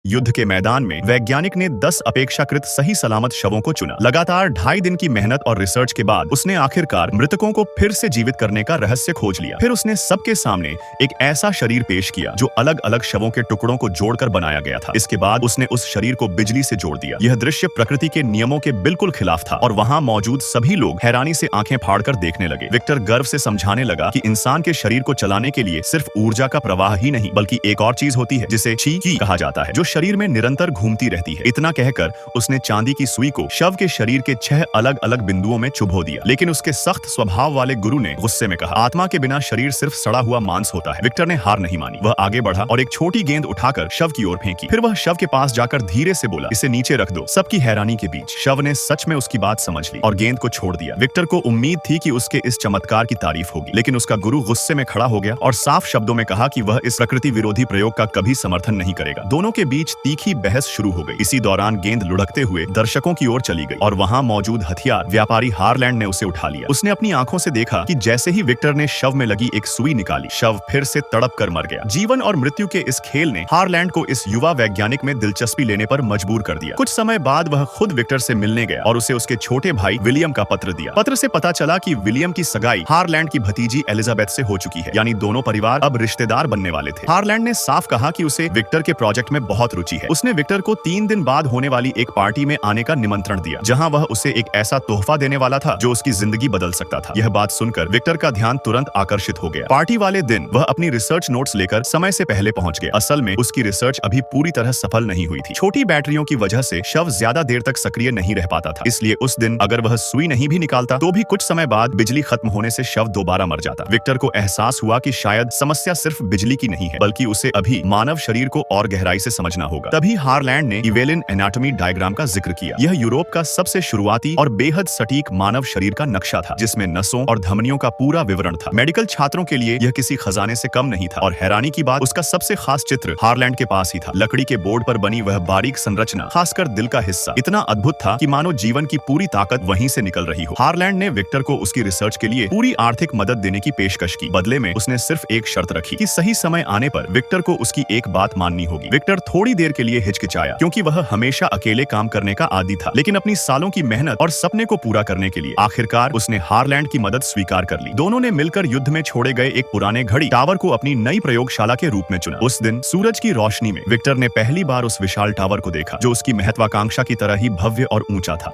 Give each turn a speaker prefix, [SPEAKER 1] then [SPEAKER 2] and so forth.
[SPEAKER 1] युद्ध के मैदान में वैज्ञानिक ने 10 अपेक्षाकृत सही सलामत शवों को चुना। लगातार 2.5 दिन की मेहनत और रिसर्च के बाद उसने आखिरकार मृतकों को फिर से जीवित करने का रहस्य खोज लिया। फिर उसने सबके सामने एक ऐसा शरीर पेश किया जो अलग अलग शवों के टुकड़ों को जोड़कर बनाया गया था। इसके बाद उसने उस शरीर को बिजली से जोड़ दिया। यह दृश्य प्रकृति के नियमों के बिल्कुल खिलाफ था और वहां मौजूद सभी लोग हैरानी से आंखें फाड़कर देखने लगे। विक्टर गर्व से समझाने लगा कि इंसान के शरीर को चलाने के लिए सिर्फ ऊर्जा का प्रवाह ही नहीं बल्कि एक और चीज होती है जिसे ची कहा जाता है, जो शरीर में निरंतर घूमती रहती है। इतना कहकर उसने चांदी की सुई को शव के शरीर के 6 अलग अलग बिंदुओं में चुभो दिया। लेकिन उसके सख्त स्वभाव वाले गुरु ने गुस्से में कहा, आत्मा के बिना शरीर सिर्फ सड़ा हुआ मांस होता है। विक्टर ने हार नहीं मानी। वह आगे बढ़ा और एक छोटी गेंद उठाकर शव की ओर फेंकी। फिर वह शव के पास जाकर धीरे से बोला, इसे नीचे रख दो। सबकी हैरानी के बीच शव ने सच में उसकी बात समझ ली और गेंद को छोड़ दिया। विक्टर को उम्मीद थी कि उसके इस चमत्कार की तारीफ होगी, लेकिन उसका गुरु गुस्से में खड़ा हो गया और साफ शब्दों में कहा कि वह इस प्रकृति विरोधी प्रयोग का कभी समर्थन नहीं करेगा। दोनों के बीच तीखी बहस शुरू हो गई। इसी दौरान गेंद लुढ़कते हुए दर्शकों की ओर चली गई और वहां मौजूद हथियार व्यापारी हारलैंड ने उसे उठा लिया। उसने अपनी आंखों से देखा कि जैसे ही विक्टर ने शव में लगी एक सुई निकाली, शव फिर से तड़प कर मर गया। जीवन और मृत्यु के इस खेल ने हारलैंड को इस युवा वैज्ञानिक में दिलचस्पी लेने पर मजबूर कर दिया। कुछ समय बाद वह खुद विक्टर से मिलने गया और उसे उसके छोटे भाई विलियम का पत्र दिया। पत्र से पता चला कि विलियम की सगाई हारलैंड की भतीजी एलिजाबेथ से हो चुकी है, यानी दोनों परिवार अब रिश्तेदार बनने वाले थे। हारलैंड ने साफ कहा कि उसे विक्टर के प्रोजेक्ट में बहुत रुचि है। उसने विक्टर को 3 दिन बाद होने वाली एक पार्टी में आने का निमंत्रण दिया, जहां वह उसे एक ऐसा तोहफा देने वाला था जो उसकी जिंदगी बदल सकता था। यह बात सुनकर विक्टर का ध्यान तुरंत आकर्षित हो गया। पार्टी वाले दिन वह अपनी रिसर्च नोट्स लेकर समय से पहले पहुंच गया। असल में उसकी रिसर्च अभी पूरी तरह सफल नहीं हुई थी। छोटी बैटरियों की वजह से शव ज्यादा देर तक सक्रिय नहीं रह पाता था, इसलिए उस दिन अगर वह सुई नहीं भी निकालता तो भी कुछ समय बाद बिजली खत्म होने से शव दोबारा मर जाता। विक्टर को एहसास हुआ कि शायद समस्या सिर्फ बिजली की नहीं है, बल्कि उसे अभी मानव शरीर को और गहराई से समझना होगा। तभी हारलैंड ने इवेलिन एनाटॉमी डायग्राम का जिक्र किया। यह यूरोप का सबसे शुरुआती और बेहद सटीक मानव शरीर का नक्शा था, जिसमें नसों और धमनियों का पूरा विवरण था। मेडिकल छात्रों के लिए यह किसी खजाने से कम नहीं था और हैरानी की बात, उसका सबसे खास चित्र हारलैंड के पास ही था। लकड़ी के बोर्ड पर बनी वह बारीक संरचना, खासकर दिल का हिस्सा, इतना अद्भुत था कि मानो जीवन की पूरी ताकत वहीं से निकल रही हो। हारलैंड ने विक्टर को उसकी रिसर्च के लिए पूरी आर्थिक मदद देने की पेशकश की। बदले में उसने सिर्फ एक शर्त रखी कि सही समय आने पर विक्टर को उसकी एक बात माननी होगी। विक्टर थोड़ी देर के लिए हिचकिचाया, क्योंकि वह हमेशा अकेले काम करने का आदी था, लेकिन अपनी सालों की मेहनत और सपने को पूरा करने के लिए आखिरकार उसने हारलैंड की मदद स्वीकार कर ली। दोनों ने मिलकर युद्ध में छोड़े गए एक पुराने घड़ी टावर को अपनी नई प्रयोगशाला के रूप में चुना। उस दिन सूरज की रोशनी में विक्टर ने पहली बार उस विशाल टावर को देखा, जो उसकी महत्वाकांक्षा की तरह ही भव्य और ऊंचा था।